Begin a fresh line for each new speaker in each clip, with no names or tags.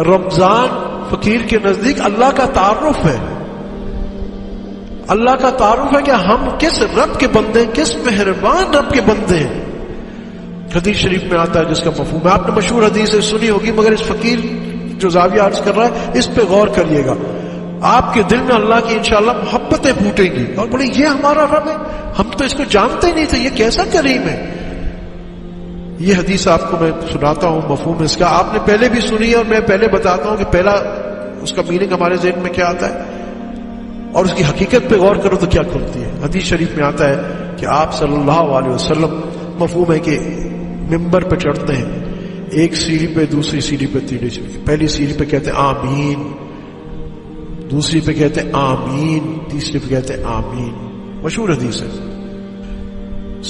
رمضان فقیر کے نزدیک اللہ کا تعارف ہے، اللہ کا تعارف ہے کہ ہم کس رب کے بندے، کس مہربان رب کے بندے ہیں۔ حدیث شریف میں آتا ہے جس کا مفہوم ہے، آپ نے مشہور حدیث سنی ہوگی، مگر اس فقیر جو زاویہ عرض کر رہا ہے اس پہ غور کریے گا، آپ کے دل میں اللہ کی انشاءاللہ محبتیں پھوٹیں گی اور بولے یہ ہمارا رب ہے، ہم تو اس کو جانتے ہی نہیں تھے، یہ کیسا کریم ہے۔ یہ حدیث آپ کو میں سناتا ہوں، مفہوم اس کا آپ نے پہلے بھی سنی ہے، اور میں پہلے بتاتا ہوں کہ پہلا اس کا میننگ ہمارے ذہن میں کیا آتا ہے اور اس کی حقیقت پہ غور کرو تو کیا کھلتی ہے۔ حدیث شریف میں آتا ہے کہ آپ صلی اللہ علیہ وسلم، مفہوم ہے کہ ممبر پہ چڑھتے ہیں، ایک سیڑھی پہ دوسری سیڑھی پہ پہلی سیڑھی پہ کہتے ہیں آمین، دوسری پہ کہتے ہیں آمین، تیسری پہ کہتے ہیں آمین، مشہور حدیث ہے۔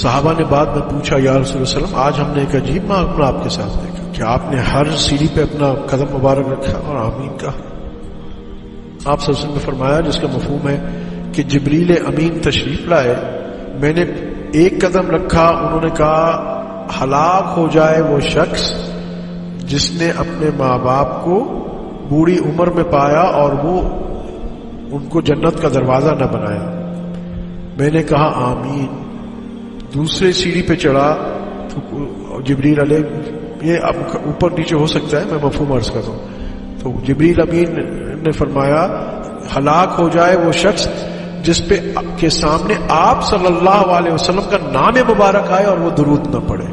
صحابہ نے بعد میں پوچھا یا رسول اللہ صلی اللہ علیہ وسلم آج ہم نے ایک عجیب معاملہ آپ کے ساتھ دیکھا کہ آپ نے ہر سیڑھی پہ اپنا قدم مبارک رکھا اور آمین کہا۔ آپ صلی اللہ علیہ وسلم نے فرمایا جس کا مفہوم ہے کہ جبریل امین تشریف لائے، میں نے ایک قدم رکھا، انہوں نے کہا ہلاک ہو جائے وہ شخص جس نے اپنے ماں باپ کو بوڑھی عمر میں پایا اور وہ ان کو جنت کا دروازہ نہ بنایا۔ میں نے کہا آمین۔ دوسرے سیڑھی پہ چڑھا تو جبریل علیہ، یہ اب اوپر نیچے ہو سکتا ہے، میں مفہوم عرض کرتا ہوں، تو جبریل امین نے فرمایا ہلاک ہو جائے وہ شخص جس پہ کے سامنے آپ صلی اللہ علیہ وسلم کا نام مبارک آئے اور وہ درود نہ پڑے۔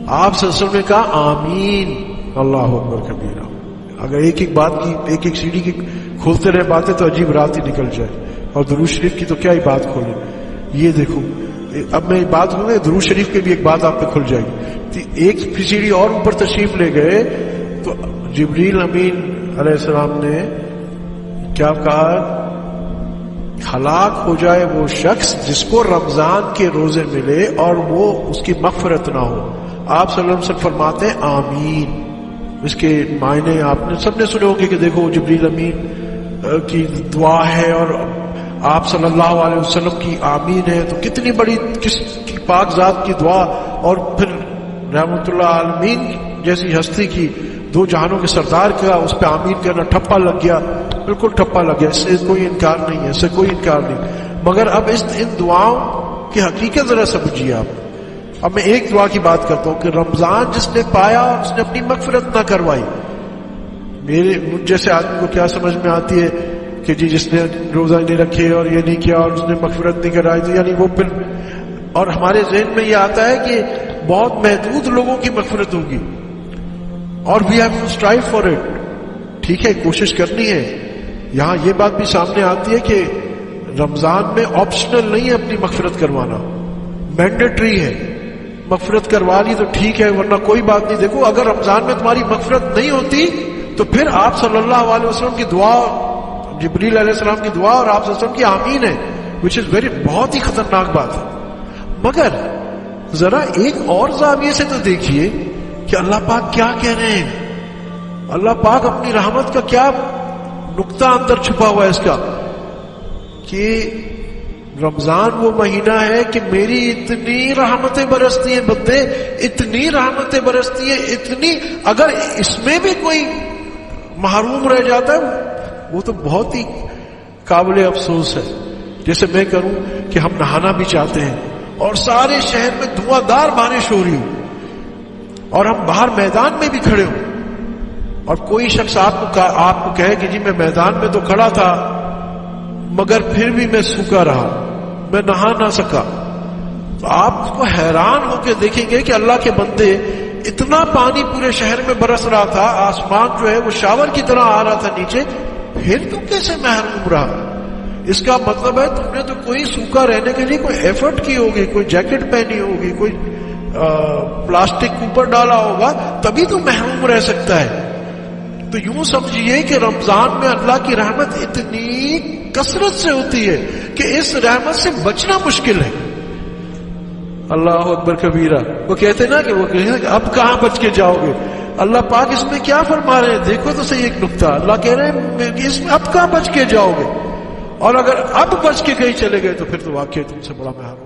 آپ صلی اللہ علیہ وسلم نے کہا آمین، اللہ اکبر کبیرہ۔ اگر ایک ایک بات کی، ایک ایک سیڑھی کی کھولتے رہے باتیں تو عجیب رات ہی نکل جائے، اور درود شریف کی تو کیا ہی بات کھولے۔ یہ دیکھو اب میں بات کروں گا درود شریف کی بھی ایک بات آپ پہ کھل جائے گی۔ ایک سیڑھی اور اوپر تشریف لے گئے تو جبریل امین علیہ السلام نے کیا کہا، ہلاک ہو جائے وہ شخص جس کو رمضان کے روزے ملے اور وہ اس کی مغفرت نہ ہو۔ آپ صلی اللہ علیہ وسلم فرماتے ہیں آمین۔ اس کے معنی آپ نے سب نے سنے ہوگے کہ دیکھو جبریل امین کی دعا ہے اور آپ صلی اللہ علیہ وسلم کی آمین ہے، تو کتنی بڑی کس کی پاک ذات کی دعا، اور پھر رحمت اللہ عالمین جیسی ہستی کی، دو جہانوں کے سردار کا اس پہ آمین کرنا ٹھپا لگ گیا، بالکل ٹھپا لگ گیا، اس سے کوئی انکار نہیں ہے، اس سے کوئی انکار نہیں۔ مگر اب ان دعاؤں کی حقیقت ذرا سمجھیے آپ۔ اب میں ایک دعا کی بات کرتا ہوں کہ رمضان جس نے پایا اس نے اپنی مغفرت نہ کروائی۔ میرے جیسے آدمی کو کیا سمجھ میں آتی ہے کہ جی جس نے روزہ نہیں رکھے اور یہ نہیں کیا اور اس نے مغفرت نہیں کرائی، تو یعنی وہ پھر، اور ہمارے ذہن میں یہ آتا ہے کہ بہت محدود لوگوں کی مغفرت ہوگی، اور we have to strive for it. ٹھیک ہے، کوشش کرنی ہے۔ یہاں یہ بات بھی سامنے آتی ہے کہ رمضان میں آپشنل نہیں ہے اپنی مغفرت کروانا، مینڈیٹری ہے۔ مغفرت کروا لی تو ٹھیک ہے، ورنہ کوئی بات نہیں۔ دیکھو اگر رمضان میں تمہاری مغفرت نہیں ہوتی تو پھر آپ صلی اللہ علیہ وسلم کی دعا، جبریل علیہ السلام کی دعا اور آپ صلی اللہ علیہ وسلم کی آمین ہے، which is very، بہت ہی خطرناک بات ہے۔ مگر ذرا ایک اور زاویے سے تو دیکھیے کہ اللہ پاک کیا کہہ رہے ہیں۔ اللہ پاک اپنی رحمت کا کیا نقطہ اندر چھپا ہوا ہے اس کا، کہ رمضان وہ مہینہ ہے کہ میری اتنی رحمتیں برستی ہیں بندے، اتنی رحمتیں برستی ہیں، اتنی، اگر اس میں بھی کوئی محروم رہ جاتا ہے وہ تو بہت ہی قابل افسوس ہے۔ جیسے میں کروں کہ ہم نہانا بھی چاہتے ہیں اور سارے شہر میں دھواں دار بارش ہو رہی ہو اور ہم باہر میدان میں بھی کھڑے ہوں، اور کوئی شخص آپ کو کہے کہ جی میں میدان میں تو کھڑا تھا مگر پھر بھی میں سوکھا رہا، میں نہا نہ سکا، تو آپ اس کو حیران ہو کے دیکھیں گے کہ اللہ کے بندے، اتنا پانی پورے شہر میں برس رہا تھا، آسمان جو ہے وہ شاور کی طرح آ رہا تھا نیچے، پھر تم کیسے محروم رہا؟ اس کا مطلب ہے تم نے تو کوئی سوکھا رہنے کے لیے کوئی ایفرٹ کی ہوگی، کوئی جیکٹ پہنی ہوگی، کوئی پلاسٹک اوپر ڈالا ہوگا، تبھی تو محروم رہ سکتا ہے۔ تو یوں سمجھیے کہ رمضان میں اللہ کی رحمت اتنی کثرت سے ہوتی ہے کہ اس رحمت سے بچنا مشکل ہے۔ اللہ اکبر کبیرہ۔ وہ کہتے نا کہ وہ کہتے ہیں کہ اب کہاں بچ کے جاؤ گے؟ اللہ پاک اس میں کیا فرما رہے ہیں؟ دیکھو تو صحیح ایک نقطہ، اللہ کہہ رہے ہیں کہ اس میں اب کہاں بچ کے جاؤ گے، اور اگر اب بچ کے کہیں چلے گئے تو پھر تو واقعی تم سے بڑا محروم